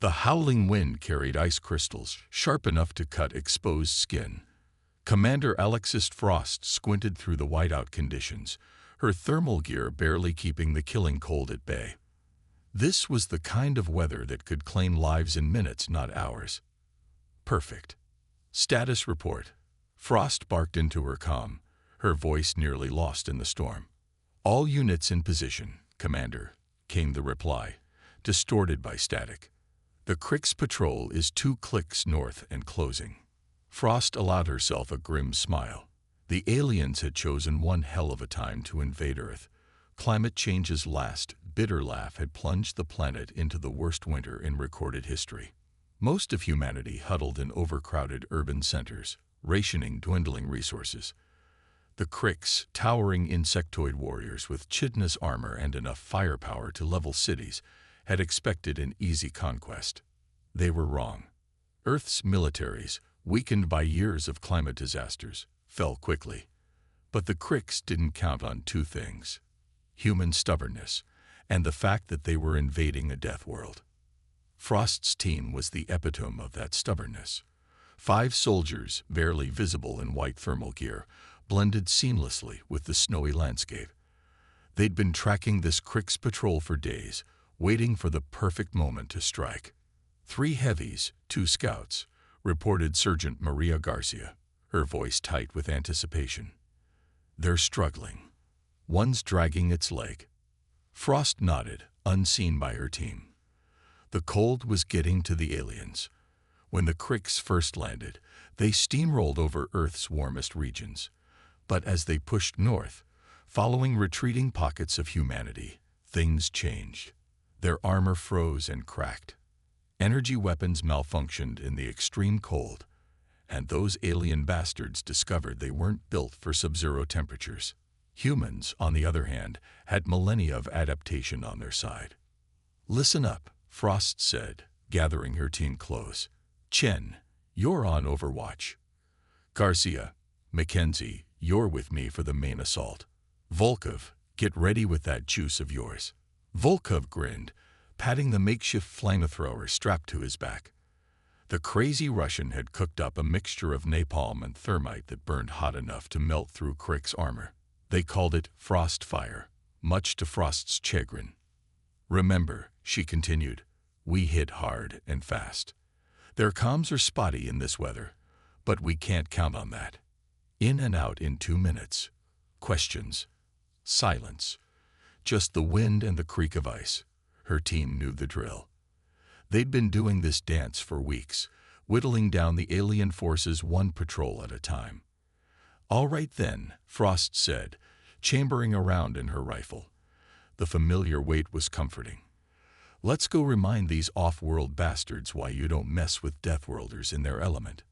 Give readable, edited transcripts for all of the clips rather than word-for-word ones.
The howling wind carried ice crystals, sharp enough to cut exposed skin. Commander Alexis Frost squinted through the whiteout conditions, her thermal gear barely keeping the killing cold at bay. This was the kind of weather that could claim lives in minutes, not hours. Perfect. Status report. Frost barked into her comm, her voice nearly lost in the storm. All units in position, Commander, came the reply, distorted by static. The Crix patrol is 2 clicks north and closing. Frost allowed herself a grim smile. The aliens had chosen one hell of a time to invade Earth. Climate change's last, bitter laugh had plunged the planet into the worst winter in recorded history. Most of humanity huddled in overcrowded urban centers, rationing dwindling resources. The Crix, towering insectoid warriors with chitinous armor and enough firepower to level cities, had expected an easy conquest. They were wrong. Earth's militaries, weakened by years of climate disasters, fell quickly. But the Crix didn't count on 2 things: human stubbornness and the fact that they were invading a death world. Frost's team was the epitome of that stubbornness. 5 soldiers, barely visible in white thermal gear, blended seamlessly with the snowy landscape. They'd been tracking this Crix patrol for days, waiting for the perfect moment to strike. 3 heavies, 2 scouts, reported Sergeant Maria Garcia, her voice tight with anticipation. They're struggling. One's dragging its leg. Frost nodded, unseen by her team. The cold was getting to the aliens. When the Crix first landed, they steamrolled over Earth's warmest regions. But as they pushed north, following retreating pockets of humanity, things changed. Their armor froze and cracked. Energy weapons malfunctioned in the extreme cold, and those alien bastards discovered they weren't built for sub-zero temperatures. Humans, on the other hand, had millennia of adaptation on their side. "Listen up," Frost said, gathering her team close. "Chen, you're on Overwatch. Garcia, Mackenzie, you're with me for the main assault. Volkov, get ready with that juice of yours." Volkov grinned, patting the makeshift flamethrower strapped to his back. The crazy Russian had cooked up a mixture of napalm and thermite that burned hot enough to melt through Crix armor. They called it frost fire, much to Frost's chagrin. "Remember," she continued, "we hit hard and fast. Their comms are spotty in this weather, but we can't count on that. In and out in 2 minutes. Questions. Silence. Just the wind and the creak of ice." Her team knew the drill. They'd been doing this dance for weeks, whittling down the alien forces 1 patrol at a time. "All right then," Frost said, chambering around in her rifle. The familiar weight was comforting. "Let's go remind these off-world bastards why you don't mess with Deathworlders in their element."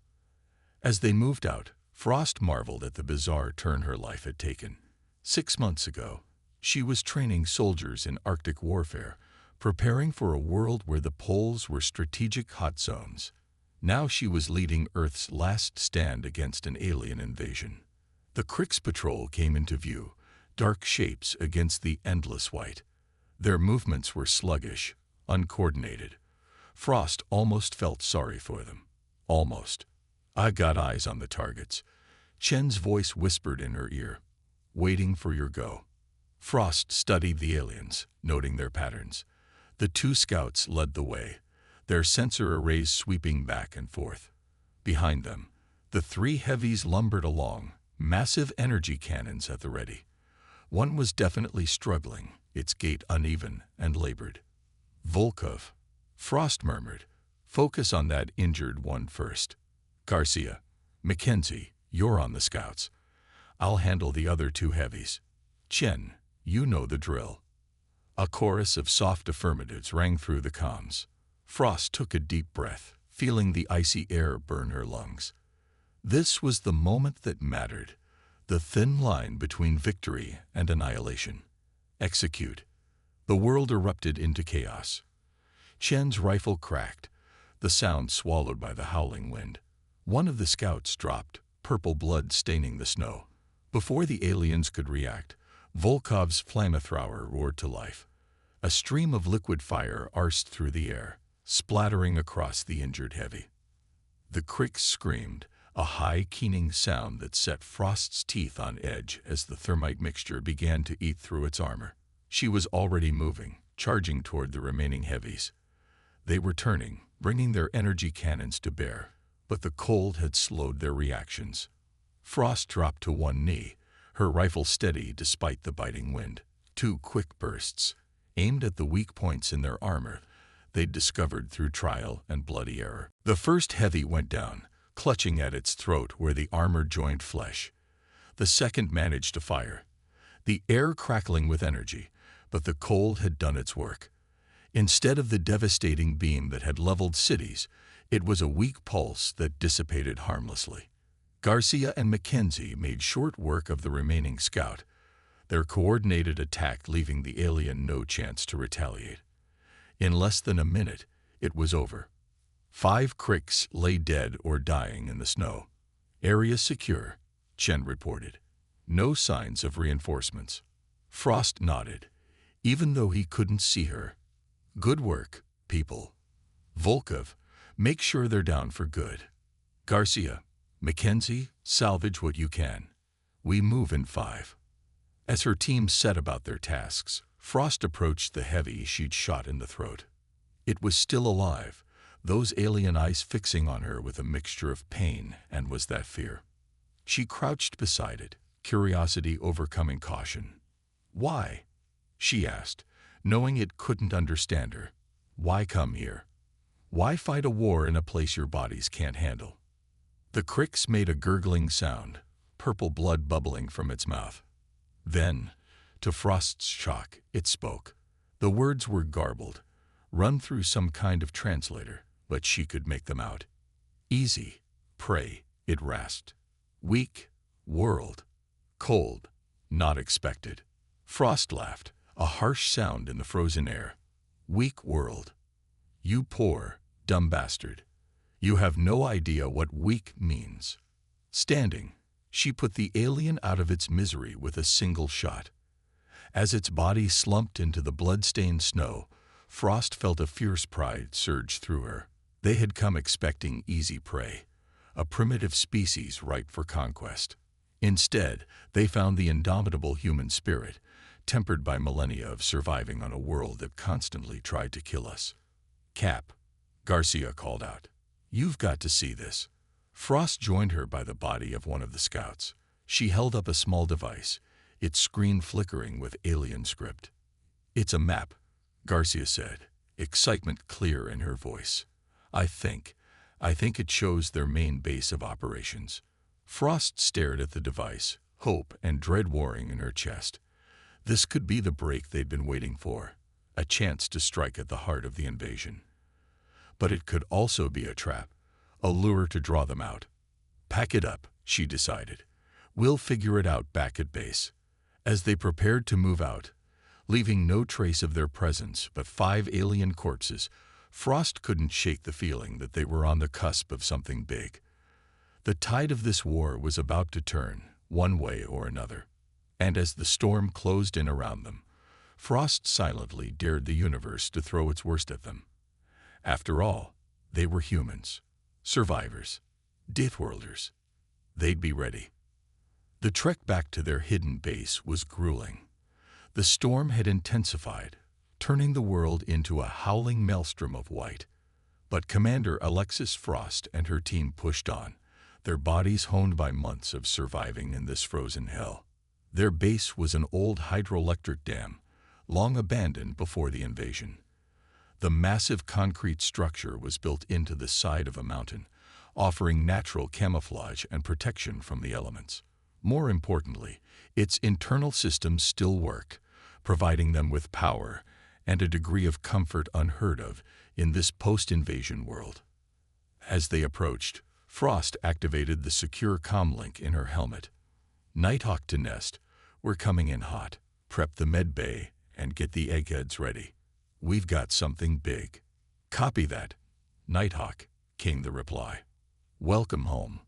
As they moved out, Frost marveled at the bizarre turn her life had taken. 6 months ago, she was training soldiers in Arctic warfare, preparing for a world where the poles were strategic hot zones. Now she was leading Earth's last stand against an alien invasion. The Crix patrol came into view, dark shapes against the endless white. Their movements were sluggish, uncoordinated. Frost almost felt sorry for them. Almost. "I got eyes on the targets," Chen's voice whispered in her ear. "Waiting for your go." Frost studied the aliens, noting their patterns. The 2 scouts led the way, their sensor arrays sweeping back and forth. Behind them, the 3 heavies lumbered along, massive energy cannons at the ready. One was definitely struggling, its gait uneven and labored. "Volkov," Frost murmured, "focus on that injured one first. Garcia, Mackenzie, you're on the scouts. I'll handle the other 2 heavies. Chen, you know the drill." A chorus of soft affirmatives rang through the comms. Frost took a deep breath, feeling the icy air burn her lungs. This was the moment that mattered, the thin line between victory and annihilation. Execute. The world erupted into chaos. Chen's rifle cracked, the sound swallowed by the howling wind. One of the scouts dropped, purple blood staining the snow. Before the aliens could react, Volkov's flamethrower roared to life. A stream of liquid fire arced through the air, splattering across the injured heavy. The Cricks screamed, a high, keening sound that set Frost's teeth on edge as the thermite mixture began to eat through its armor. She was already moving, charging toward the remaining heavies. They were turning, bringing their energy cannons to bear, but the cold had slowed their reactions. Frost dropped to one knee, her rifle steady despite the biting wind. 2 quick bursts, aimed at the weak points in their armor they'd discovered through trial and bloody error. The first heavy went down, clutching at its throat where the armor joined flesh. The second managed to fire, the air crackling with energy, but the cold had done its work. Instead of the devastating beam that had leveled cities, it was a weak pulse that dissipated harmlessly. Garcia and Mackenzie made short work of the remaining scout, their coordinated attack leaving the alien no chance to retaliate. In less than a minute, it was over. 5 Cricks lay dead or dying in the snow. Area secure, Chen reported. No signs of reinforcements. Frost nodded, even though he couldn't see her. Good work, people. Volkov, make sure they're down for good. Garcia, Mackenzie, salvage what you can. We move in 5. As her team set about their tasks, Frost approached the heavy she'd shot in the throat. It was still alive, those alien eyes fixing on her with a mixture of pain and was that fear. She crouched beside it, curiosity overcoming caution. Why? She asked, knowing it couldn't understand her. Why come here? Why fight a war in a place your bodies can't handle? The Cricks made a gurgling sound, purple blood bubbling from its mouth. Then, to Frost's shock, it spoke. The words were garbled, run through some kind of translator, but she could make them out. Easy, prey, it rasped. Weak, world. Cold, not expected. Frost laughed, a harsh sound in the frozen air. Weak world. You poor, dumb bastard. You have no idea what weak means. Standing, she put the alien out of its misery with a single shot. As its body slumped into the blood-stained snow, Frost felt a fierce pride surge through her. They had come expecting easy prey, a primitive species ripe for conquest. Instead, they found the indomitable human spirit, tempered by millennia of surviving on a world that constantly tried to kill us. Cap, Garcia called out. You've got to see this. Frost joined her by the body of one of the scouts. She held up a small device, its screen flickering with alien script. It's a map, Garcia said, excitement clear in her voice. I think it shows their main base of operations. Frost stared at the device, hope and dread warring in her chest. This could be the break they'd been waiting for, a chance to strike at the heart of the invasion. But it could also be a trap, a lure to draw them out. Pack it up, she decided. We'll figure it out back at base. As they prepared to move out, leaving no trace of their presence but 5 alien corpses, Frost couldn't shake the feeling that they were on the cusp of something big. The tide of this war was about to turn, one way or another. And as the storm closed in around them, Frost silently dared the universe to throw its worst at them. After all, they were humans, survivors, Deathworlders. They'd be ready. The trek back to their hidden base was grueling. The storm had intensified, turning the world into a howling maelstrom of white. But Commander Alexis Frost and her team pushed on, their bodies honed by months of surviving in this frozen hell. Their base was an old hydroelectric dam, long abandoned before the invasion. The massive concrete structure was built into the side of a mountain, offering natural camouflage and protection from the elements. More importantly, its internal systems still work, providing them with power and a degree of comfort unheard of in this post-invasion world. As they approached, Frost activated the secure comlink in her helmet. Nighthawk to Nest, we're coming in hot. Prep the med bay and get the eggheads ready. We've got something big. Copy that, Nighthawk, came the reply. Welcome home.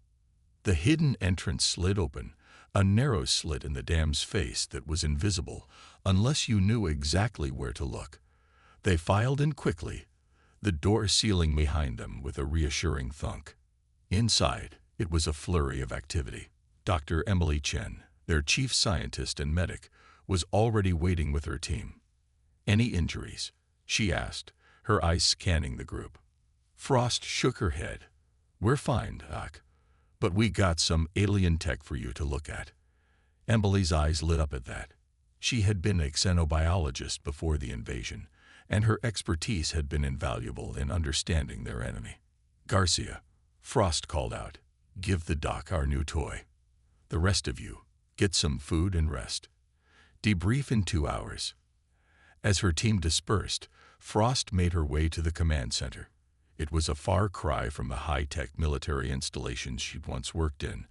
The hidden entrance slid open, a narrow slit in the dam's face that was invisible unless you knew exactly where to look. They filed in quickly, the door sealing behind them with a reassuring thunk. Inside, it was a flurry of activity. Dr. Emily Chen, their chief scientist and medic, was already waiting with her team. "Any injuries?" she asked, her eyes scanning the group. Frost shook her head. "We're fine, Doc. But we got some alien tech for you to look at." Emily's eyes lit up at that. She had been a xenobiologist before the invasion, and her expertise had been invaluable in understanding their enemy. "Garcia," Frost called out, "give the doc our new toy. The rest of you, get some food and rest. Debrief in 2 hours." As her team dispersed, Frost made her way to the command center. It was a far cry from the high-tech military installations she'd once worked in,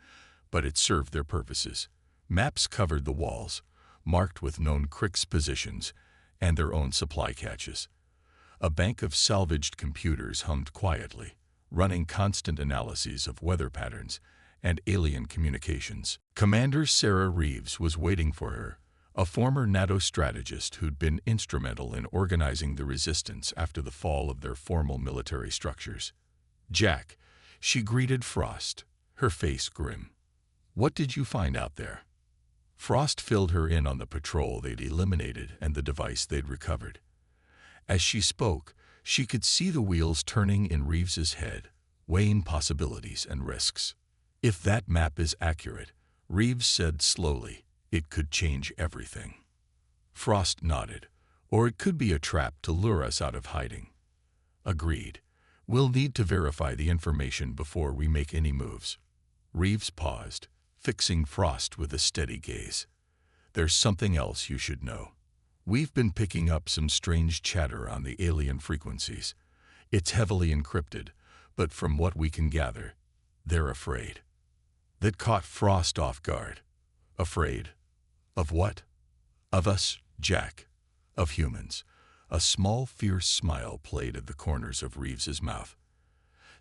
but it served their purposes. Maps covered the walls, marked with known Krix positions and their own supply caches. A bank of salvaged computers hummed quietly, running constant analyses of weather patterns and alien communications. Commander Sarah Reeves was waiting for her, a former NATO strategist who'd been instrumental in organizing the resistance after the fall of their formal military structures. "Jack," she greeted Frost, her face grim. "What did you find out there?" Frost filled her in on the patrol they'd eliminated and the device they'd recovered. As she spoke, she could see the wheels turning in Reeves's head, weighing possibilities and risks. "If that map is accurate," Reeves said slowly, "it could change everything." Frost nodded. "Or it could be a trap to lure us out of hiding." "Agreed. We'll need to verify the information before we make any moves." Reeves paused, fixing Frost with a steady gaze. "There's something else you should know. We've been picking up some strange chatter on the alien frequencies. It's heavily encrypted, but from what we can gather, they're afraid." That caught Frost off guard. "Afraid? Of what?" "Of us, Jack. Of humans." A small, fierce smile played at the corners of Reeves's mouth.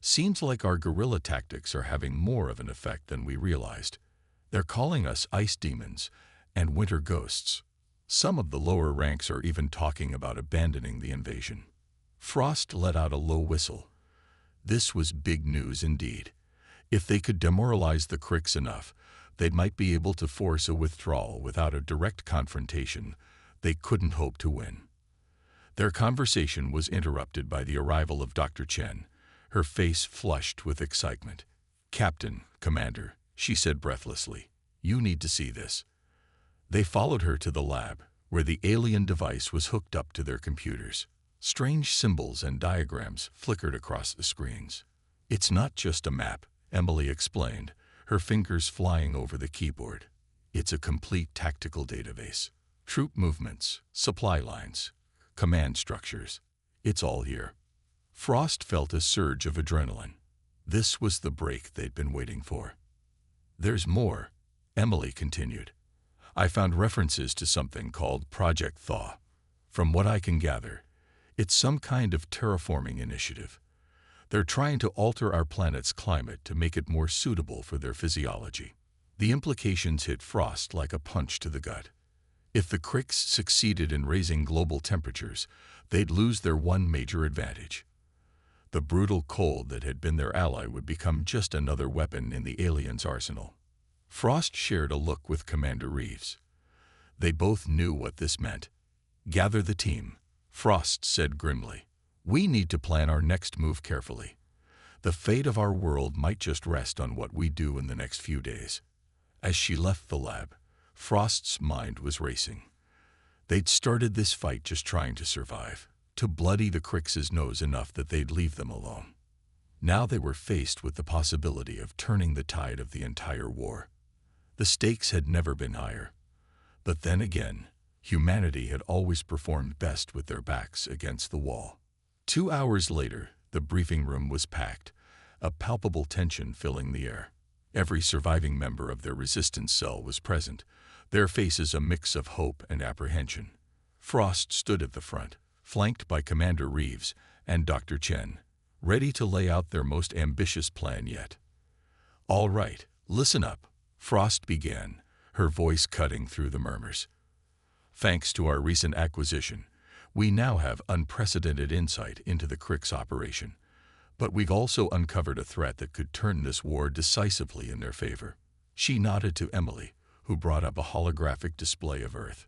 "Seems like our guerrilla tactics are having more of an effect than we realized. They're calling us ice demons and winter ghosts. Some of the lower ranks are even talking about abandoning the invasion." Frost let out a low whistle. This was big news indeed. If they could demoralize the Krix enough, they might be able to force a withdrawal without a direct confrontation. They couldn't hope to win. Their conversation was interrupted by the arrival of Dr. Chen, her face flushed with excitement. "Captain, Commander," she said breathlessly, "you need to see this." They followed her to the lab, where the alien device was hooked up to their computers. Strange symbols and diagrams flickered across the screens. "It's not just a map," Emily explained, her fingers flying over the keyboard. "It's a complete tactical database. Troop movements, supply lines, command structures. It's all here." Frost felt a surge of adrenaline. This was the break they'd been waiting for. "There's more," Emily continued. "I found references to something called Project Thaw. From what I can gather, it's some kind of terraforming initiative. They're trying to alter our planet's climate to make it more suitable for their physiology." The implications hit Frost like a punch to the gut. If the Krix succeeded in raising global temperatures, they'd lose their one major advantage. The brutal cold that had been their ally would become just another weapon in the aliens' arsenal. Frost shared a look with Commander Reeves. They both knew what this meant. "Gather the team," Frost said grimly. "We need to plan our next move carefully. The fate of our world might just rest on what we do in the next few days." As she left the lab, Frost's mind was racing. They'd started this fight just trying to survive, to bloody the Krix's nose enough that they'd leave them alone. Now they were faced with the possibility of turning the tide of the entire war. The stakes had never been higher. But then again, humanity had always performed best with their backs against the wall. 2 hours later, the briefing room was packed, a palpable tension filling the air. Every surviving member of their resistance cell was present, their faces a mix of hope and apprehension. Frost stood at the front, flanked by Commander Reeves and Dr. Chen, ready to lay out their most ambitious plan yet. "All right, listen up," Frost began, her voice cutting through the murmurs. "Thanks to our recent acquisition, We now have unprecedented insight into the Crick's operation, but we've also uncovered a threat that could turn this war decisively in their favor. She nodded to Emily, who brought up a holographic display of Earth.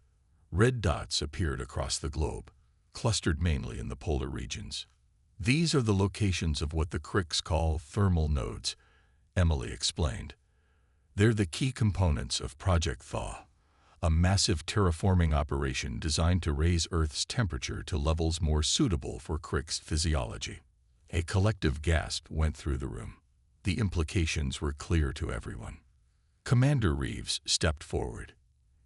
Red dots appeared across the globe, clustered mainly in the polar regions. These are the locations of what the Cricks call thermal nodes, Emily explained. They're the key components of Project Thaw, a massive terraforming operation designed to raise Earth's temperature to levels more suitable for Crick's physiology. A collective gasp went through the room. The implications were clear to everyone. Commander Reeves stepped forward.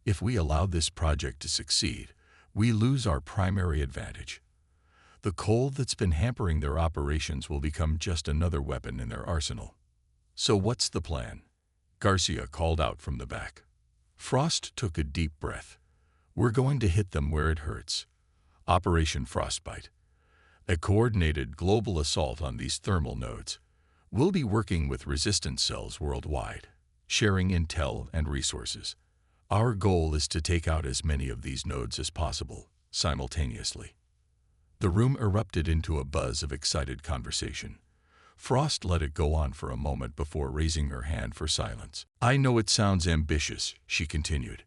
If we allow this project to succeed, we lose our primary advantage. The coal that's been hampering their operations will become just another weapon in their arsenal. So what's the plan? Garcia called out from the back. Frost took a deep breath. We're going to hit them where it hurts. Operation Frostbite. A coordinated global assault on these thermal nodes. We'll be working with resistance cells worldwide, sharing intel and resources. Our goal is to take out as many of these nodes as possible, simultaneously. The room erupted into a buzz of excited conversation. Frost let it go on for a moment before raising her hand for silence. I know it sounds ambitious, she continued.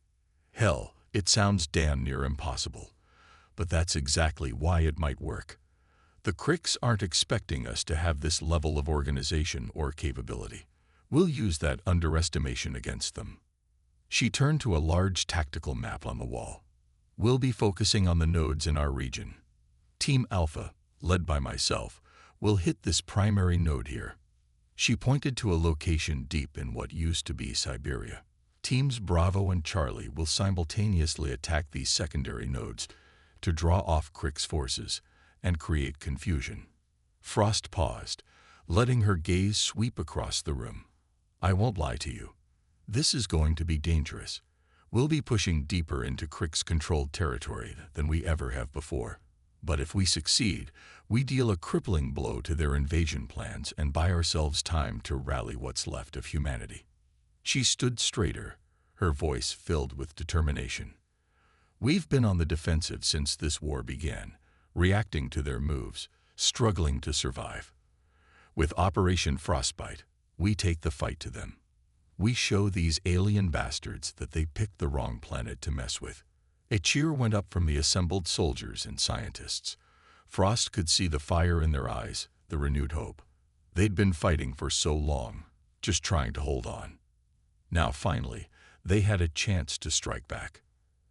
Hell, it sounds damn near impossible. But that's exactly why it might work. The Cricks aren't expecting us to have this level of organization or capability. We'll use that underestimation against them. She turned to a large tactical map on the wall. We'll be focusing on the nodes in our region. Team Alpha, led by myself, will hit this primary node here. She pointed to a location deep in what used to be Siberia. Teams Bravo and Charlie will simultaneously attack these secondary nodes to draw off Crick's forces and create confusion. Frost paused, letting her gaze sweep across the room. I won't lie to you. This is going to be dangerous. We'll be pushing deeper into Crick's controlled territory than we ever have before. But if we succeed, we deal a crippling blow to their invasion plans and buy ourselves time to rally what's left of humanity. She stood straighter, her voice filled with determination. We've been on the defensive since this war began, reacting to their moves, struggling to survive. With Operation Frostbite, we take the fight to them. We show these alien bastards that they picked the wrong planet to mess with. A cheer went up from the assembled soldiers and scientists. Frost could see the fire in their eyes, the renewed hope. They'd been fighting for so long, just trying to hold on. Now, finally, they had a chance to strike back.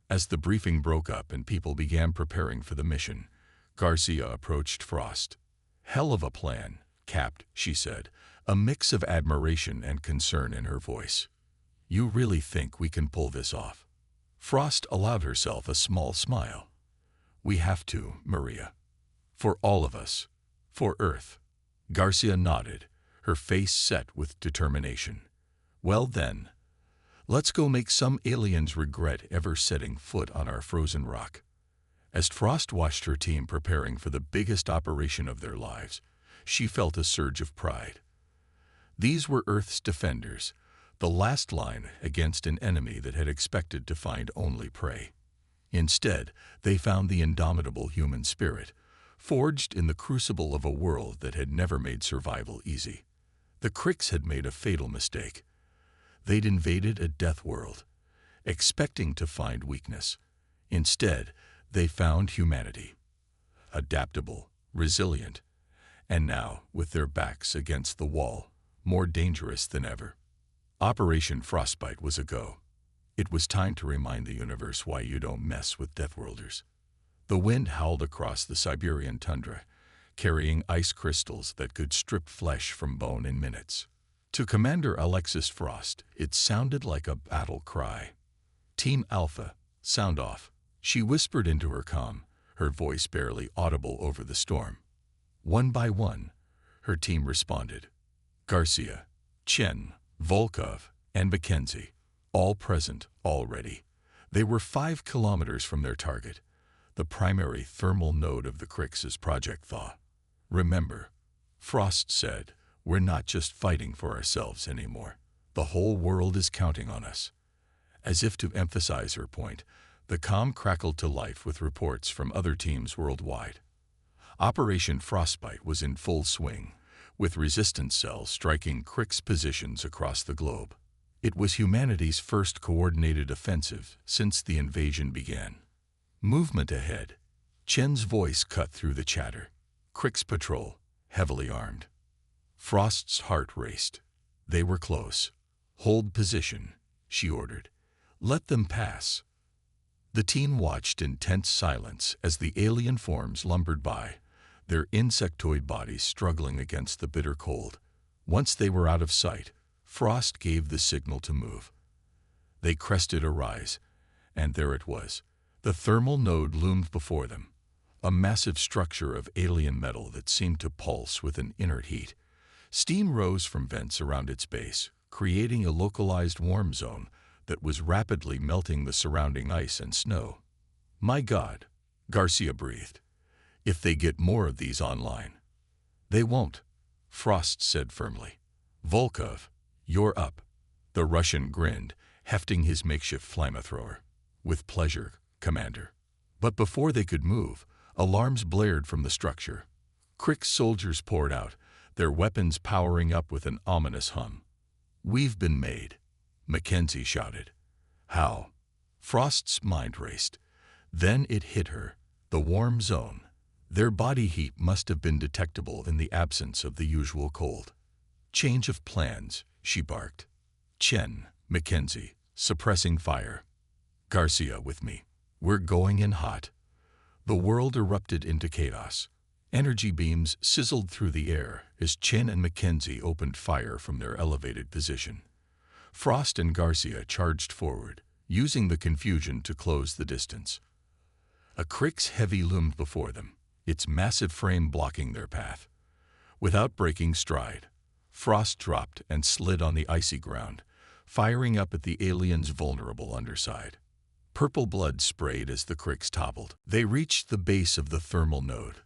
As the briefing broke up and people began preparing for the mission, Garcia approached Frost. Hell of a plan, Capt, she said, a mix of admiration and concern in her voice. You really think we can pull this off? Frost allowed herself a small smile. We have to, Maria. For all of us. For Earth. Garcia nodded, her face set with determination. Well then, let's go make some aliens regret ever setting foot on our frozen rock. As Frost watched her team preparing for the biggest operation of their lives, she felt a surge of pride. These were Earth's defenders, the last line against an enemy that had expected to find only prey. Instead, they found the indomitable human spirit, forged in the crucible of a world that had never made survival easy. The Cricks had made a fatal mistake. They'd invaded a death world, expecting to find weakness. Instead, they found humanity. Adaptable, resilient, and now, with their backs against the wall, more dangerous than ever. Operation Frostbite was a go. It was time to remind the universe why you don't mess with Deathworlders. The wind howled across the Siberian tundra, carrying ice crystals that could strip flesh from bone in minutes. To Commander Alexis Frost, it sounded like a battle cry. Team Alpha, sound off, she whispered into her comm, her voice barely audible over the storm. One by one, her team responded. Garcia, Chen, Volkov, and Mackenzie, all present, all ready. They were 5 kilometers from their target, the primary thermal node of the Cricks' Project Thaw. Remember, Frost said, we're not just fighting for ourselves anymore. The whole world is counting on us. As if to emphasize her point, The comm crackled to life with reports from other teams worldwide. Operation Frostbite was in full swing, with resistance cells striking Crick's positions across the globe. It was humanity's first coordinated offensive since the invasion began. Movement ahead. Chen's voice cut through the chatter. Crick's patrol, heavily armed. Frost's heart raced. They were close. Hold position, she ordered. Let them pass. The team watched in tense silence as the alien forms lumbered by, their insectoid bodies struggling against the bitter cold. Once they were out of sight, Frost gave the signal to move. They crested a rise, and there it was. The thermal node loomed before them, a massive structure of alien metal that seemed to pulse with an inert heat. Steam rose from vents around its base, creating a localized warm zone that was rapidly melting the surrounding ice and snow. My God, Garcia breathed. If they get more of these online. They won't, Frost said firmly. Volkov, you're up. The Russian grinned, hefting his makeshift flamethrower. With pleasure, Commander. But before they could move, alarms blared from the structure. Crick's soldiers poured out, their weapons powering up with an ominous hum. We've been made, Mackenzie shouted. How? Frost's mind raced. Then it hit her, the warm zone. Their body heat must have been detectable in the absence of the usual cold. Change of plans, she barked. Chen, Mackenzie, suppressing fire. Garcia with me. We're going in hot. The world erupted into chaos. Energy beams sizzled through the air as Chen and Mackenzie opened fire from their elevated position. Frost and Garcia charged forward, using the confusion to close the distance. A Crick's heavy loomed before them, its massive frame blocking their path. Without breaking stride, Frost dropped and slid on the icy ground, firing up at the alien's vulnerable underside. Purple blood sprayed as the Cricks toppled. They reached the base of the thermal node,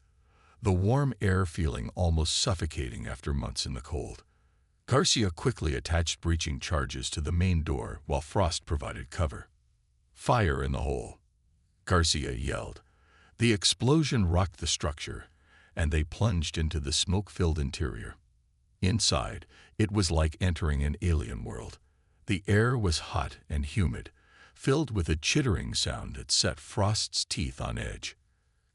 the warm air feeling almost suffocating after months in the cold. Garcia quickly attached breaching charges to the main door while Frost provided cover. Fire in the hole, Garcia yelled. The explosion rocked the structure, and they plunged into the smoke-filled interior. Inside, it was like entering an alien world. The air was hot and humid, filled with a chittering sound that set Frost's teeth on edge.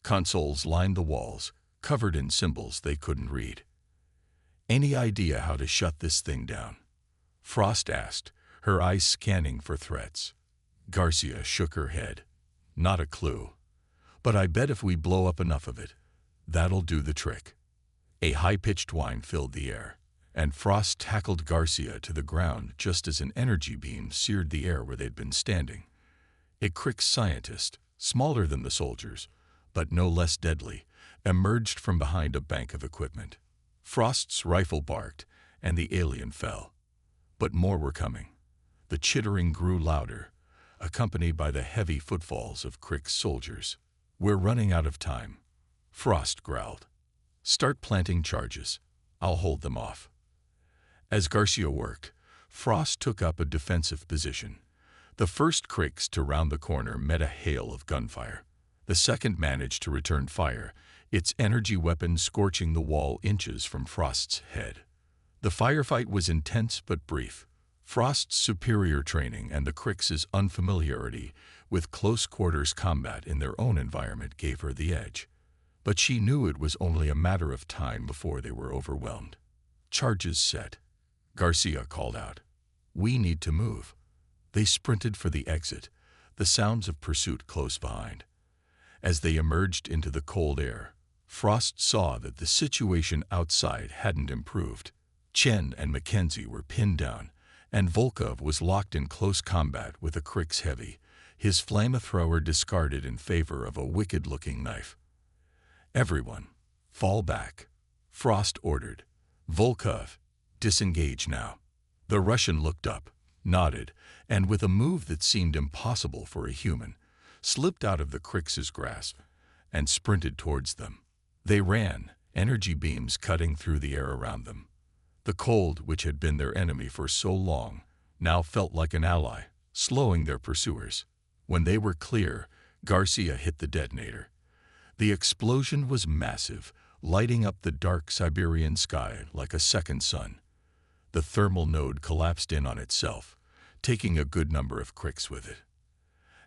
Consoles lined the walls, covered in symbols they couldn't read. Any idea how to shut this thing down? Frost asked, her eyes scanning for threats. Garcia shook her head. Not a clue. But I bet if we blow up enough of it, that'll do the trick. A high-pitched whine filled the air, and Frost tackled Garcia to the ground just as an energy beam seared the air where they'd been standing. A Crick scientist, smaller than the soldiers, but no less deadly, emerged from behind a bank of equipment. Frost's rifle barked, and the alien fell. But more were coming. The chittering grew louder, accompanied by the heavy footfalls of Crick's soldiers. We're running out of time, Frost growled. Start planting charges. I'll hold them off. As Garcia worked, Frost took up a defensive position. The first Cricks to round the corner met a hail of gunfire. The second managed to return fire, its energy weapon scorching the wall inches from Frost's head. The firefight was intense but brief. Frost's superior training and the Cricks' unfamiliarity with close-quarters combat in their own environment gave her the edge. But she knew it was only a matter of time before they were overwhelmed. Charges set, Garcia called out. We need to move. They sprinted for the exit, the sounds of pursuit close behind. As they emerged into the cold air, Frost saw that the situation outside hadn't improved. Chen and Mackenzie were pinned down, and Volkov was locked in close combat with a Crick's heavy, his flamethrower discarded in favor of a wicked-looking knife. Everyone, fall back, Frost ordered. Volkov, disengage now. The Russian looked up, nodded, and with a move that seemed impossible for a human, slipped out of the Cricks' grasp and sprinted towards them. They ran, energy beams cutting through the air around them. The cold, which had been their enemy for so long, now felt like an ally, slowing their pursuers. When they were clear, Garcia hit the detonator. The explosion was massive, lighting up the dark Siberian sky like a second sun. The thermal node collapsed in on itself, taking a good number of cricks with it.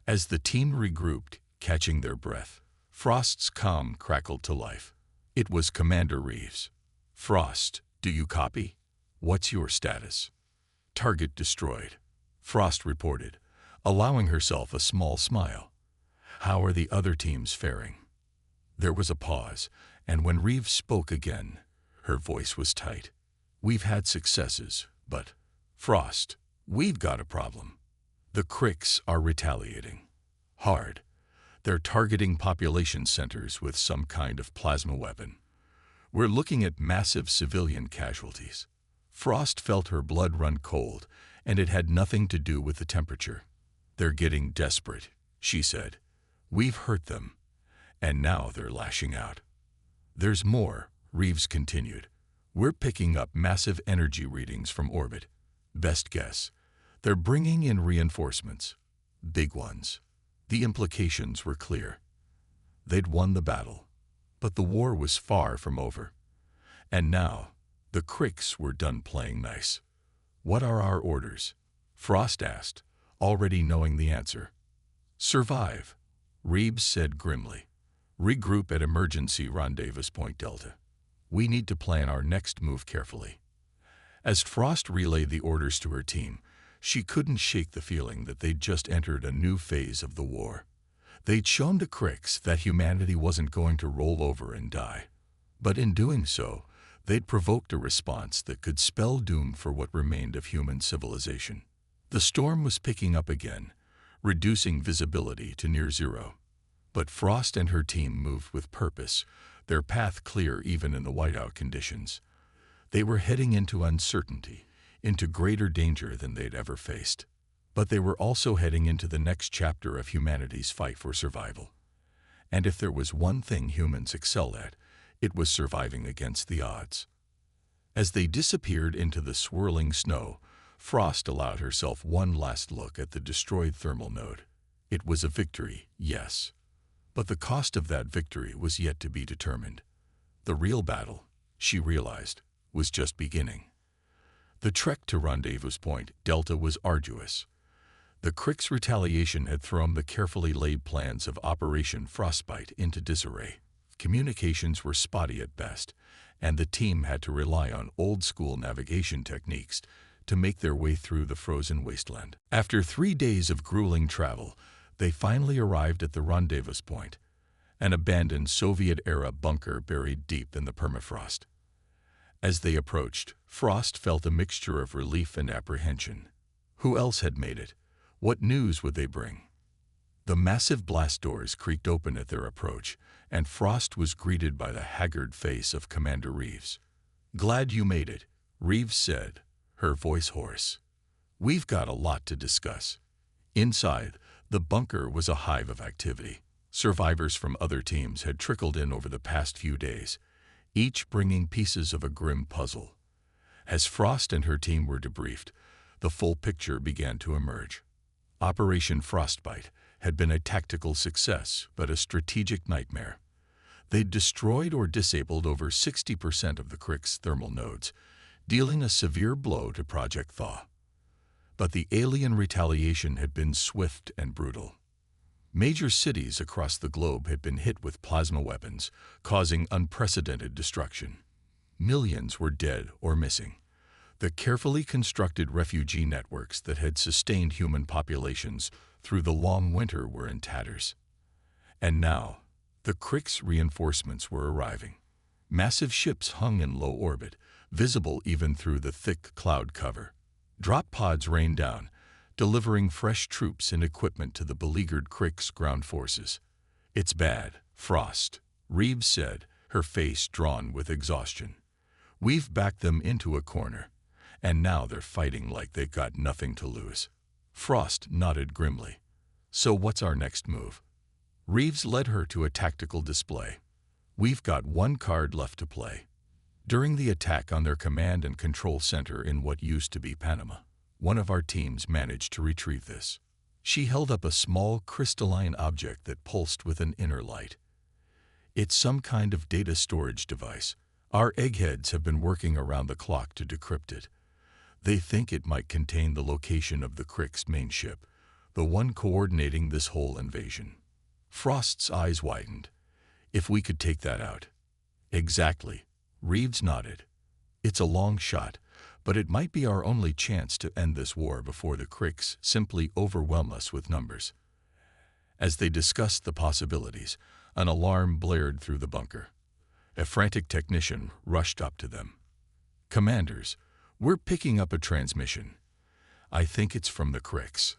As the team regrouped, catching their breath, Frost's comm crackled to life. It was Commander Reeves. "Frost, do you copy? What's your status?" "Target destroyed," Frost reported, allowing herself a small smile. "How are the other teams faring?" There was a pause, and when Reeves spoke again, her voice was tight. "We've had successes, but, Frost, we've got a problem. The cricks are retaliating. Hard. They're targeting population centers with some kind of plasma weapon. We're looking at massive civilian casualties." Frost felt her blood run cold, and it had nothing to do with the temperature. "They're getting desperate," she said. "We've hurt them, and now they're lashing out." "There's more," Reeves continued. "We're picking up massive energy readings from orbit. Best guess, they're bringing in reinforcements. Big ones." The implications were clear. They'd won the battle, but the war was far from over. And now, the cricks were done playing nice. "What are our orders?" Frost asked, already knowing the answer. "Survive," Reeves said grimly. "Regroup at emergency rendezvous point Delta. We need to plan our next move carefully." As Frost relayed the orders to her team, she couldn't shake the feeling that they'd just entered a new phase of the war. They'd shown the cricks that humanity wasn't going to roll over and die. But in doing so, they'd provoked a response that could spell doom for what remained of human civilization. The storm was picking up again, reducing visibility to near zero. But Frost and her team moved with purpose, their path clear even in the whiteout conditions. They were heading into uncertainty, into greater danger than they'd ever faced. But they were also heading into the next chapter of humanity's fight for survival. And if there was one thing humans excelled at, it was surviving against the odds. As they disappeared into the swirling snow, Frost allowed herself one last look at the destroyed thermal node. It was a victory, yes. But the cost of that victory was yet to be determined. The real battle, she realized, was just beginning. The trek to Rendezvous Point Delta was arduous. The cricks' retaliation had thrown the carefully laid plans of Operation Frostbite into disarray. Communications were spotty at best, and the team had to rely on old-school navigation techniques to make their way through the frozen wasteland. After 3 days of grueling travel, they finally arrived at the Rendezvous Point, an abandoned Soviet-era bunker buried deep in the permafrost. As they approached, Frost felt a mixture of relief and apprehension. Who else had made it? What news would they bring? The massive blast doors creaked open at their approach, and Frost was greeted by the haggard face of Commander Reeves. "Glad you made it," Reeves said, her voice hoarse. "We've got a lot to discuss." Inside, the bunker was a hive of activity. Survivors from other teams had trickled in over the past few days, each bringing pieces of a grim puzzle. As Frost and her team were debriefed, the full picture began to emerge. Operation Frostbite had been a tactical success, but a strategic nightmare. They'd destroyed or disabled over 60% of the cricks' thermal nodes, dealing a severe blow to Project Thaw. But the alien retaliation had been swift and brutal. Major cities across the globe had been hit with plasma weapons, causing unprecedented destruction. Millions were dead or missing. The carefully constructed refugee networks that had sustained human populations through the long winter were in tatters. And now, the cricks' reinforcements were arriving. Massive ships hung in low orbit, visible even through the thick cloud cover. Drop pods rained down, delivering fresh troops and equipment to the beleaguered cricks' ground forces. "It's bad, Frost," Reeves said, her face drawn with exhaustion. "We've backed them into a corner, and now they're fighting like they've got nothing to lose." Frost nodded grimly. "So what's our next move?" Reeves led her to a tactical display. "We've got one card left to play." During the attack on their command and control center in what used to be Panama, one of our teams managed to retrieve this. She held up a small crystalline object that pulsed with an inner light. It's some kind of data storage device. Our eggheads have been working around the clock to decrypt it. They think it might contain the location of the Crick's main ship, the one coordinating this whole invasion. Frost's eyes widened. If we could take that out. Exactly. Reeves nodded. It's a long shot, but it might be our only chance to end this war before the Cricks simply overwhelm us with numbers. As they discussed the possibilities, an alarm blared through the bunker. A frantic technician rushed up to them. "Commanders, we're picking up a transmission. I think it's from the Cricks."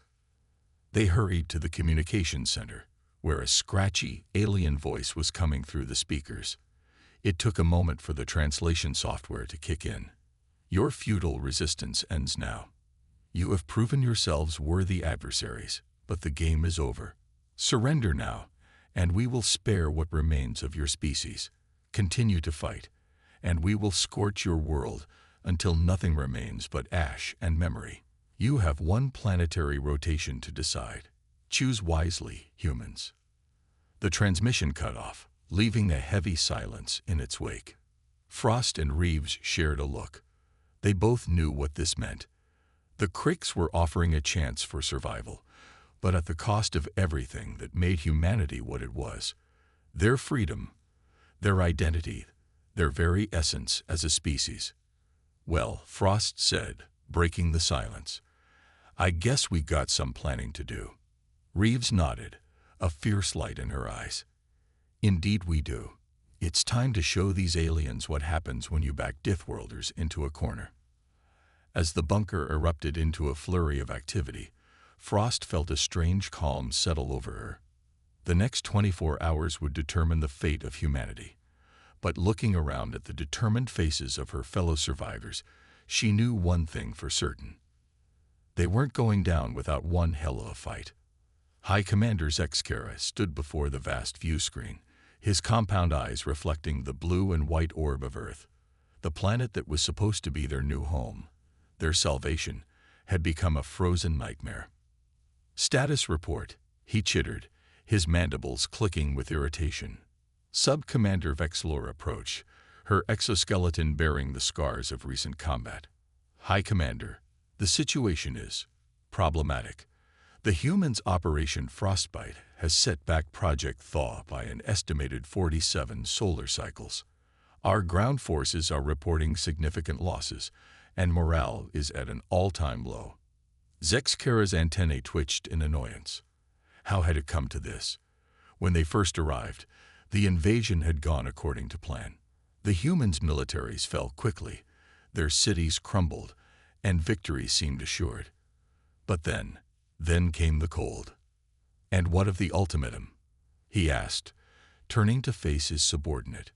They hurried to the communications center, where a scratchy, alien voice was coming through the speakers. It took a moment for the translation software to kick in. "Your futile resistance ends now. You have proven yourselves worthy adversaries, but the game is over. Surrender now, and we will spare what remains of your species. Continue to fight, and we will scorch your world until nothing remains but ash and memory. You have one planetary rotation to decide. Choose wisely, humans." The transmission cut off, leaving a heavy silence in its wake. Frost and Reeves shared a look. They both knew what this meant. The Cricks were offering a chance for survival, but at the cost of everything that made humanity what it was. Their freedom, their identity, their very essence as a species. "Well," Frost said, breaking the silence, "I guess we got some planning to do." Reeves nodded, a fierce light in her eyes. "Indeed we do. It's time to show these aliens what happens when you back Dithworlders into a corner." As the bunker erupted into a flurry of activity, Frost felt a strange calm settle over her. The next 24 hours would determine the fate of humanity. But looking around at the determined faces of her fellow survivors, she knew one thing for certain. They weren't going down without one hell of a fight. High Commander Zexkara stood before the vast view screen, his compound eyes reflecting the blue and white orb of Earth. The planet that was supposed to be their new home, their salvation, had become a frozen nightmare. "Status report," he chittered, his mandibles clicking with irritation. Sub-Commander Vexlor approached, her exoskeleton bearing the scars of recent combat. "High Commander, the situation is problematic. The humans' Operation Frostbite has set back Project Thaw by an estimated 47 solar cycles. Our ground forces are reporting significant losses, and morale is at an all-time low." Zexkara's antennae twitched in annoyance. How had it come to this? When they first arrived, the invasion had gone according to plan. The humans' militaries fell quickly, their cities crumbled, and victory seemed assured. But then came the cold. "And what of the ultimatum?" he asked, turning to face his subordinate.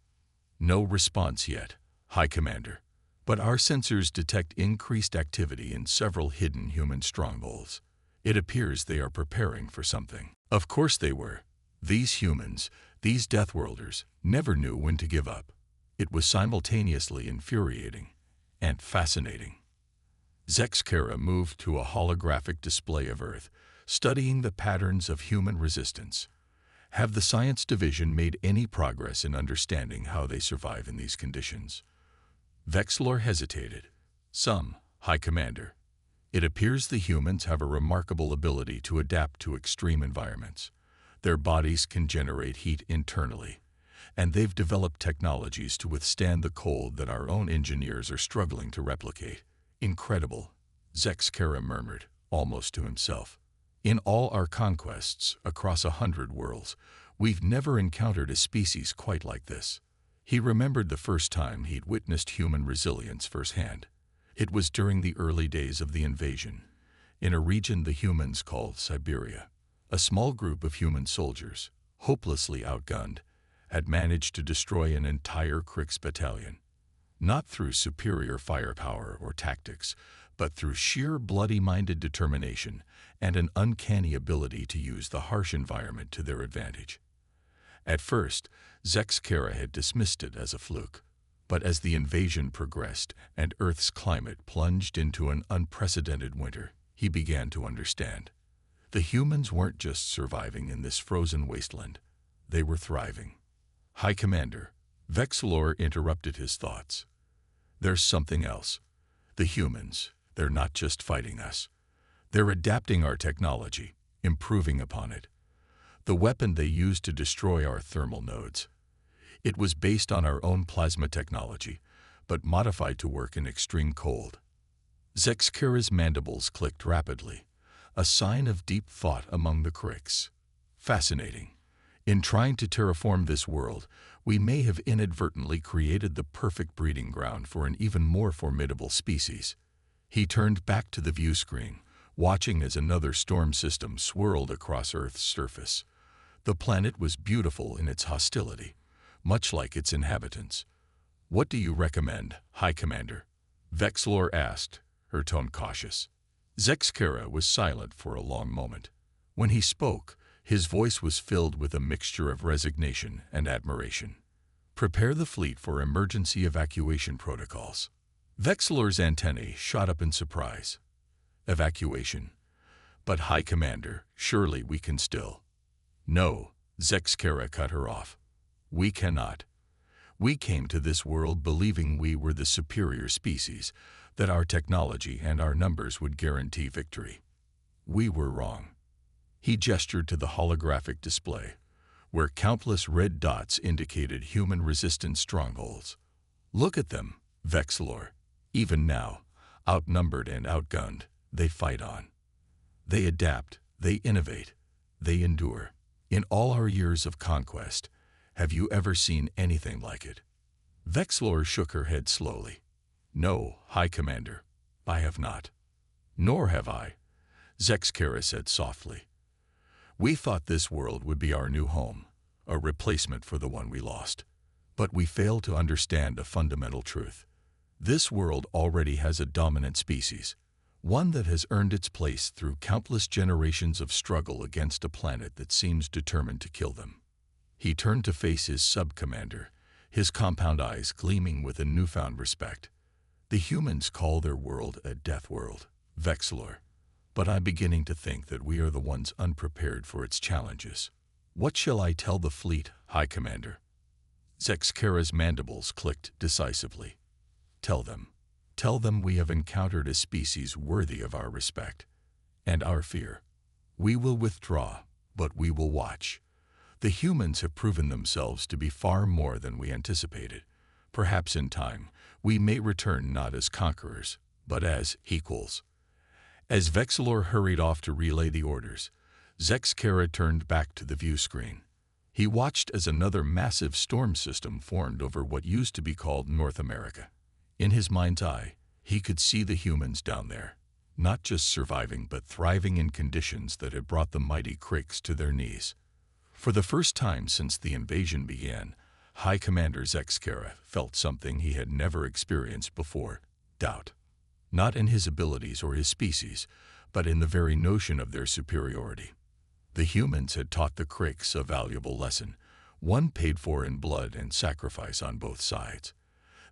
"No response yet, High Commander, but our sensors detect increased activity in several hidden human strongholds. It appears they are preparing for something." Of course they were. These humans, these Deathworlders, never knew when to give up. It was simultaneously infuriating and fascinating. Zexkara moved to a holographic display of Earth, studying the patterns of human resistance. Have the Science Division made any progress in understanding how they survive in these conditions? Vexlor hesitated. "Some, High Commander. It appears the humans have a remarkable ability to adapt to extreme environments. Their bodies can generate heat internally, and they've developed technologies to withstand the cold that our own engineers are struggling to replicate." "Incredible," Zexkara murmured, almost to himself. "In all our conquests across 100 worlds, we've never encountered a species quite like this." He remembered the first time he'd witnessed human resilience firsthand. It was during the early days of the invasion, in a region the humans called Siberia. A small group of human soldiers, hopelessly outgunned, had managed to destroy an entire Kriegs battalion. Not through superior firepower or tactics, but through sheer bloody-minded determination and an uncanny ability to use the harsh environment to their advantage. At first, Zexkara had dismissed it as a fluke, but as the invasion progressed and Earth's climate plunged into an unprecedented winter, he began to understand. The humans weren't just surviving in this frozen wasteland. They were thriving. High Commander, Vexilor interrupted his thoughts. There's something else. The humans, they're not just fighting us. They're adapting our technology, improving upon it. The weapon they used to destroy our thermal nodes. It was based on our own plasma technology, but modified to work in extreme cold. Zexkera's mandibles clicked rapidly, a sign of deep thought among the Cricks. Fascinating. In trying to terraform this world, we may have inadvertently created the perfect breeding ground for an even more formidable species. He turned back to the view screen, watching as another storm system swirled across Earth's surface. The planet was beautiful in its hostility, much like its inhabitants. "What do you recommend, High Commander?" Vexilor asked, her tone cautious. Zexkera was silent for a long moment. When he spoke, his voice was filled with a mixture of resignation and admiration. "Prepare the fleet for emergency evacuation protocols." Vexilor's antennae shot up in surprise. "Evacuation? But High Commander, surely we can still—" "No," Zexkera cut her off. "We cannot. We came to this world believing we were the superior species, that our technology and our numbers would guarantee victory. We were wrong." He gestured to the holographic display, where countless red dots indicated human-resistant strongholds. "Look at them, Vexilor. Even now, outnumbered and outgunned, they fight on. They adapt, they innovate, they endure. In all our years of conquest, have you ever seen anything like it?" Vexilor shook her head slowly. "No, High Commander, I have not." "Nor have I," Zexkera said softly. "We thought this world would be our new home, a replacement for the one we lost. But we failed to understand a fundamental truth. This world already has a dominant species, one that has earned its place through countless generations of struggle against a planet that seems determined to kill them." He turned to face his sub-commander, his compound eyes gleaming with a newfound respect. "The humans call their world a death world, Vexilor, but I'm beginning to think that we are the ones unprepared for its challenges. What shall I tell the fleet, High Commander?" Zexkera's mandibles clicked decisively. Tell them we have encountered a species worthy of our respect and our fear. We will withdraw, but we will watch. The humans have proven themselves to be far more than we anticipated. Perhaps in time, we may return not as conquerors, but as equals." As Vexilor hurried off to relay the orders, Zexkera turned back to the view screen. He watched as another massive storm system formed over what used to be called North America. In his mind's eye, he could see the humans down there, not just surviving but thriving in conditions that had brought the mighty Cricks to their knees. For the first time since the invasion began, High Commander Zexkera felt something he had never experienced before: doubt. Not in his abilities or his species, but in the very notion of their superiority. The humans had taught the Cricks a valuable lesson, one paid for in blood and sacrifice on both sides.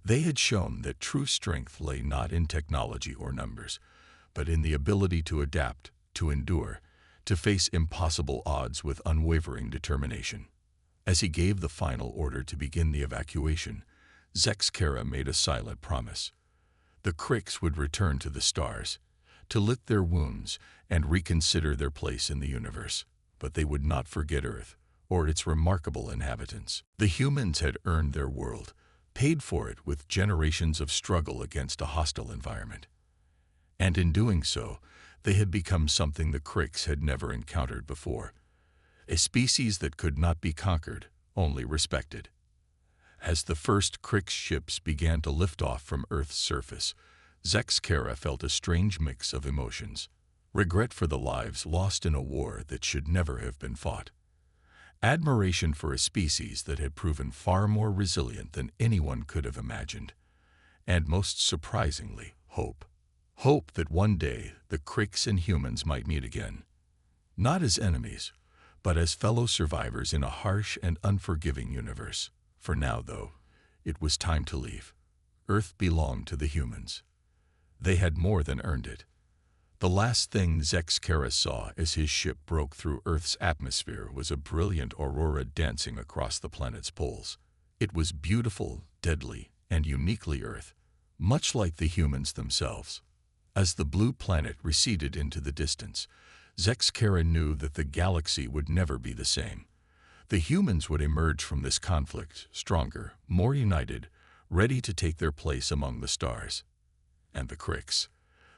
They had shown that true strength lay not in technology or numbers, but in the ability to adapt, to endure, to face impossible odds with unwavering determination. As he gave the final order to begin the evacuation, Zexkera made a silent promise. The Cricks would return to the stars, to lick their wounds and reconsider their place in the universe, but they would not forget Earth or its remarkable inhabitants. The humans had earned their world, paid for it with generations of struggle against a hostile environment. And in doing so, they had become something the Cricks had never encountered before, a species that could not be conquered, only respected. As the first Cricks ships began to lift off from Earth's surface, Zexkera felt a strange mix of emotions: regret for the lives lost in a war that should never have been fought, admiration for a species that had proven far more resilient than anyone could have imagined, and most surprisingly, hope. Hope that one day the Cricks and humans might meet again, not as enemies, but as fellow survivors in a harsh and unforgiving universe. For now, though, it was time to leave. Earth belonged to the humans. They had more than earned it. The last thing Zexkera saw as his ship broke through Earth's atmosphere was a brilliant aurora dancing across the planet's poles. It was beautiful, deadly, and uniquely Earth, much like the humans themselves. As the blue planet receded into the distance, Zexkera knew that the galaxy would never be the same. The humans would emerge from this conflict stronger, more united, ready to take their place among the stars. And the Krix.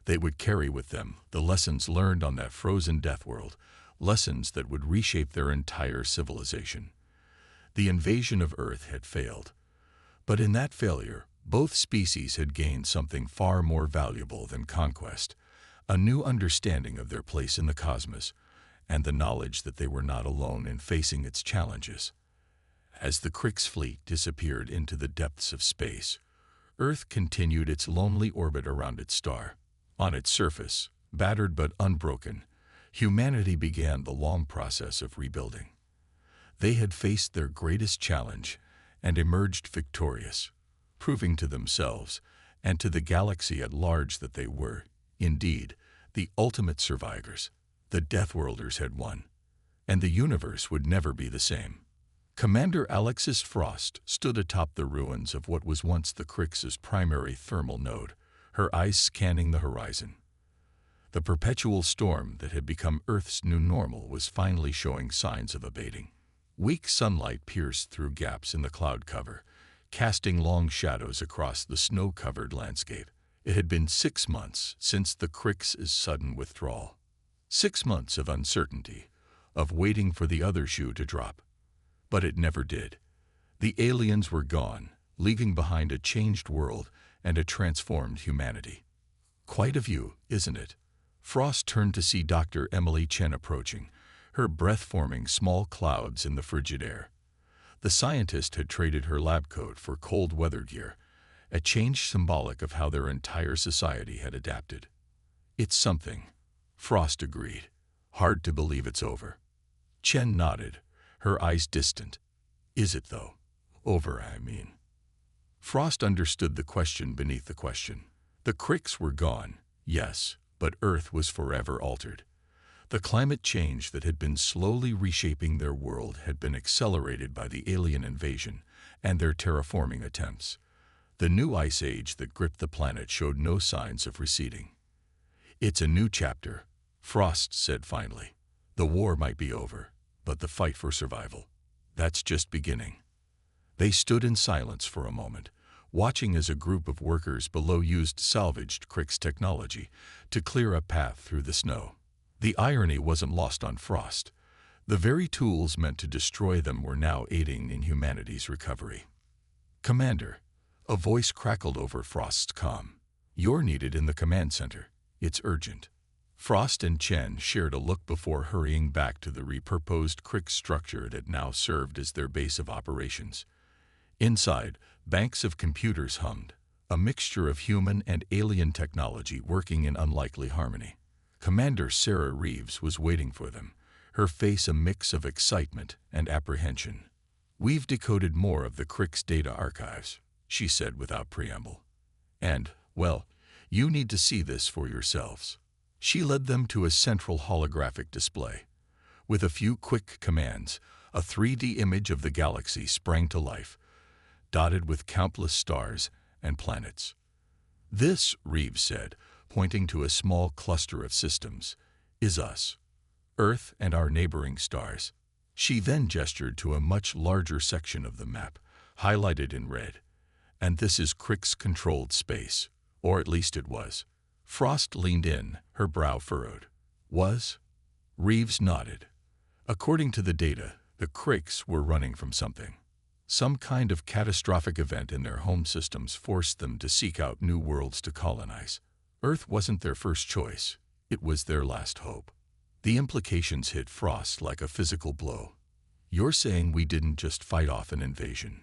They would carry with them the lessons learned on that frozen death world, lessons that would reshape their entire civilization. The invasion of Earth had failed. But in that failure, both species had gained something far more valuable than conquest, a new understanding of their place in the cosmos, and the knowledge that they were not alone in facing its challenges. As the Krix fleet disappeared into the depths of space, Earth continued its lonely orbit around its star. On its surface, battered but unbroken, humanity began the long process of rebuilding. They had faced their greatest challenge and emerged victorious, proving to themselves and to the galaxy at large that they were, indeed, the ultimate survivors. The Deathworlders had won, and the universe would never be the same. Commander Alexis Frost stood atop the ruins of what was once the Krix's primary thermal node, her eyes scanning the horizon. The perpetual storm that had become Earth's new normal was finally showing signs of abating. Weak sunlight pierced through gaps in the cloud cover, casting long shadows across the snow-covered landscape. It had been 6 months since the Krix's sudden withdrawal. 6 months of uncertainty, of waiting for the other shoe to drop. But it never did. The aliens were gone, leaving behind a changed world and a transformed humanity. Quite a view, isn't it? Frost turned to see Dr. Emily Chen approaching, her breath forming small clouds in the frigid air. The scientist had traded her lab coat for cold weather gear, a change symbolic of how their entire society had adapted. It's something, Frost agreed. Hard to believe it's over. Chen nodded, her eyes distant. Is it, though? Over, I mean. Frost understood the question beneath the question. The Krix were gone, yes, but Earth was forever altered. The climate change that had been slowly reshaping their world had been accelerated by the alien invasion and their terraforming attempts. The new ice age that gripped the planet showed no signs of receding. It's a new chapter, Frost said finally. The war might be over, but the fight for survival, that's just beginning. They stood in silence for a moment, watching as a group of workers below used salvaged Krix technology to clear a path through the snow. The irony wasn't lost on Frost. The very tools meant to destroy them were now aiding in humanity's recovery. Commander, a voice crackled over Frost's comm. You're needed in the command center. It's urgent. Frost and Chen shared a look before hurrying back to the repurposed Krix structure that now served as their base of operations. Inside, banks of computers hummed, a mixture of human and alien technology working in unlikely harmony. Commander Sarah Reeves was waiting for them, her face a mix of excitement and apprehension. We've decoded more of the Krix data archives, she said without preamble. And, well, you need to see this for yourselves. She led them to a central holographic display. With a few quick commands, a 3D image of the galaxy sprang to life, dotted with countless stars and planets. This, Reeves said, pointing to a small cluster of systems, is us, Earth and our neighboring stars. She then gestured to a much larger section of the map, highlighted in red. And this is Krix-controlled space, or at least it was. Frost leaned in, her brow furrowed. Was? Reeves nodded. According to the data, the Krix were running from something. Some kind of catastrophic event in their home systems forced them to seek out new worlds to colonize. Earth wasn't their first choice. It was their last hope. The implications hit Frost like a physical blow. You're saying we didn't just fight off an invasion.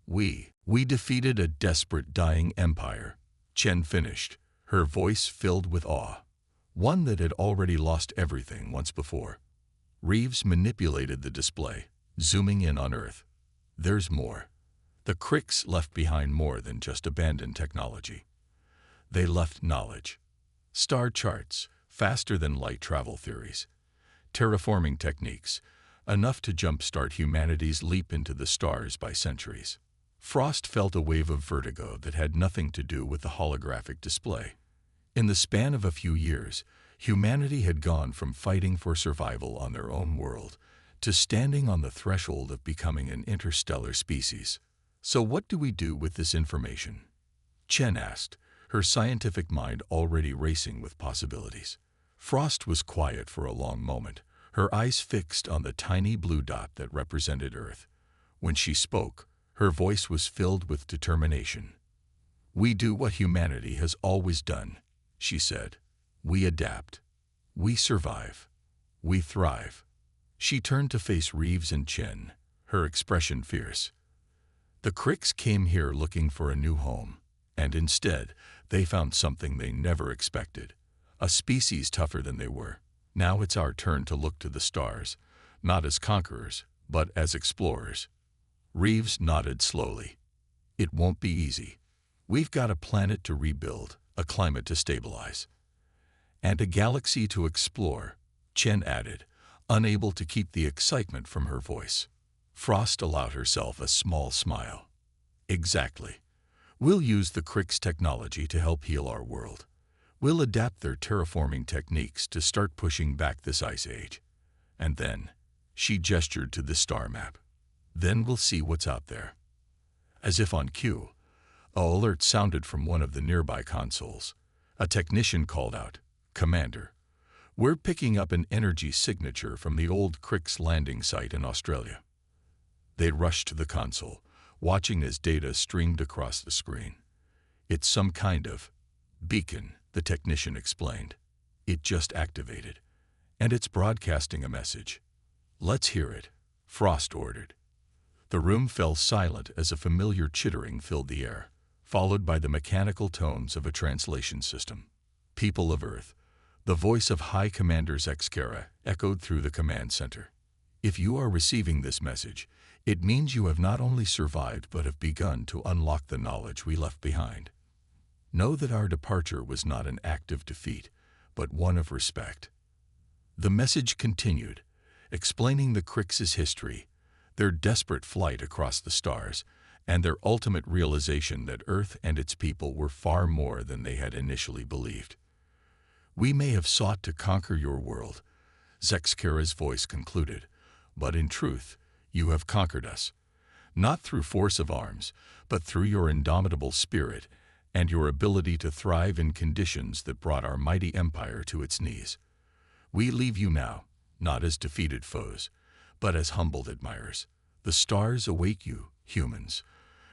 We defeated a desperate, dying empire, Chen finished, her voice filled with awe. One that had already lost everything once before. Reeves manipulated the display, zooming in on Earth. There's more. The Krix left behind more than just abandoned technology. They left knowledge. Star charts, faster-than-light travel theories, terraforming techniques, enough to jumpstart humanity's leap into the stars by centuries. Frost felt a wave of vertigo that had nothing to do with the holographic display. In the span of a few years, humanity had gone from fighting for survival on their own world to standing on the threshold of becoming an interstellar species. So what do we do with this information? Chen asked, her scientific mind already racing with possibilities. Frost was quiet for a long moment, her eyes fixed on the tiny blue dot that represented Earth. When she spoke, her voice was filled with determination. "We do what humanity has always done," she said. "We adapt. We survive. We thrive." She turned to face Reeves and Chen, her expression fierce. The Cricks came here looking for a new home, and instead, they found something they never expected. A species tougher than they were. Now it's our turn to look to the stars, not as conquerors, but as explorers. Reeves nodded slowly. "It won't be easy. We've got a planet to rebuild, a climate to stabilize, and a galaxy to explore," Chen added, unable to keep the excitement from her voice. Frost allowed herself a small smile. "Exactly. We'll use the Cricks' technology to help heal our world. We'll adapt their terraforming techniques to start pushing back this ice age. And then," she gestured to the star map, "then we'll see what's out there." As if on cue, an alert sounded from one of the nearby consoles. A technician called out, "Commander, we're picking up an energy signature from the old Cricks landing site in Australia." They rushed to the console, watching as data streamed across the screen. "It's some kind of beacon," the technician explained. "It just activated, and it's broadcasting a message." "Let's hear it," Frost ordered. The room fell silent as a familiar chittering filled the air, followed by the mechanical tones of a translation system. "People of Earth," the voice of High Commander Zexkera echoed through the command center. "If you are receiving this message, it means you have not only survived but have begun to unlock the knowledge we left behind. Know that our departure was not an act of defeat, but one of respect." The message continued, explaining the Cricks' history, their desperate flight across the stars, and their ultimate realization that Earth and its people were far more than they had initially believed. "We may have sought to conquer your world," Zexkera's voice concluded, "but in truth, you have conquered us, not through force of arms, but through your indomitable spirit and your ability to thrive in conditions that brought our mighty empire to its knees. We leave you now, not as defeated foes, but as humbled admirers. The stars await you, humans.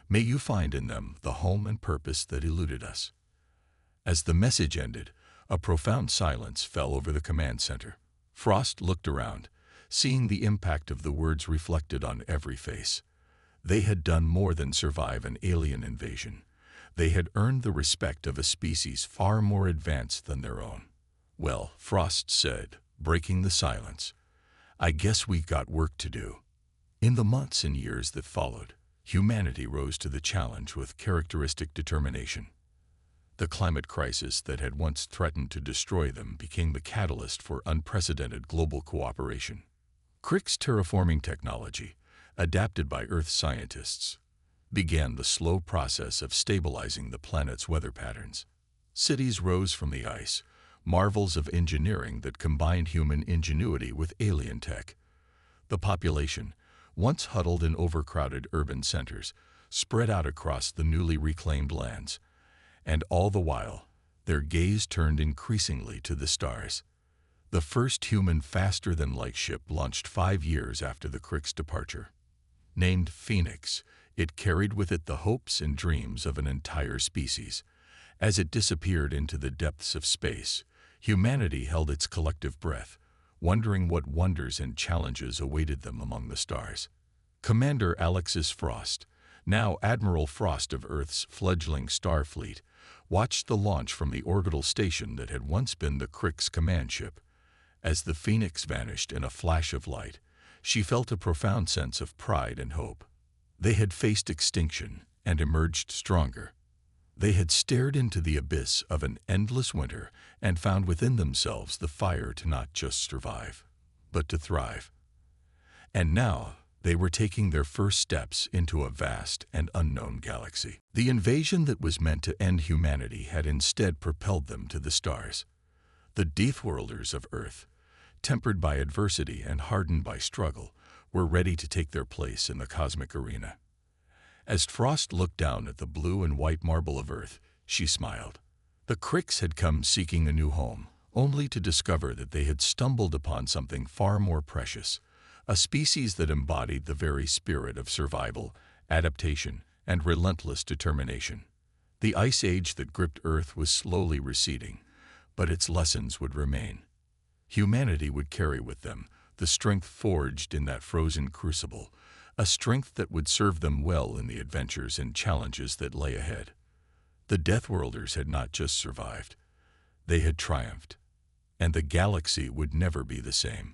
May you find in them the home and purpose that eluded us." As the message ended, a profound silence fell over the command center. Frost looked around, seeing the impact of the words reflected on every face. They had done more than survive an alien invasion. They had earned the respect of a species far more advanced than their own. "Well," Frost said, breaking the silence, "I guess we've got work to do." In the months and years that followed, humanity rose to the challenge with characteristic determination. The climate crisis that had once threatened to destroy them became the catalyst for unprecedented global cooperation. Crick's terraforming technology, adapted by Earth scientists, began the slow process of stabilizing the planet's weather patterns. Cities rose from the ice, marvels of engineering that combined human ingenuity with alien tech. The population, once huddled in overcrowded urban centers, spread out across the newly reclaimed lands, and all the while, their gaze turned increasingly to the stars. The first human faster-than-light ship launched 5 years after the Crick's departure. Named Phoenix, it carried with it the hopes and dreams of an entire species. As it disappeared into the depths of space, humanity held its collective breath, wondering what wonders and challenges awaited them among the stars. Commander Alexis Frost, now Admiral Frost of Earth's fledgling star fleet, watched the launch from the orbital station that had once been the Crick's command ship. As the Phoenix vanished in a flash of light, she felt a profound sense of pride and hope. They had faced extinction and emerged stronger. They had stared into the abyss of an endless winter and found within themselves the fire to not just survive, but to thrive. And now they were taking their first steps into a vast and unknown galaxy. The invasion that was meant to end humanity had instead propelled them to the stars. The Deathworlders of Earth, tempered by adversity and hardened by struggle, were ready to take their place in the cosmic arena. As Frost looked down at the blue and white marble of Earth, she smiled. The Cricks had come seeking a new home, only to discover that they had stumbled upon something far more precious, a species that embodied the very spirit of survival, adaptation, and relentless determination. The ice age that gripped Earth was slowly receding, but its lessons would remain. Humanity would carry with them the strength forged in that frozen crucible, a strength that would serve them well in the adventures and challenges that lay ahead. The Deathworlders had not just survived, they had triumphed, and the galaxy would never be the same.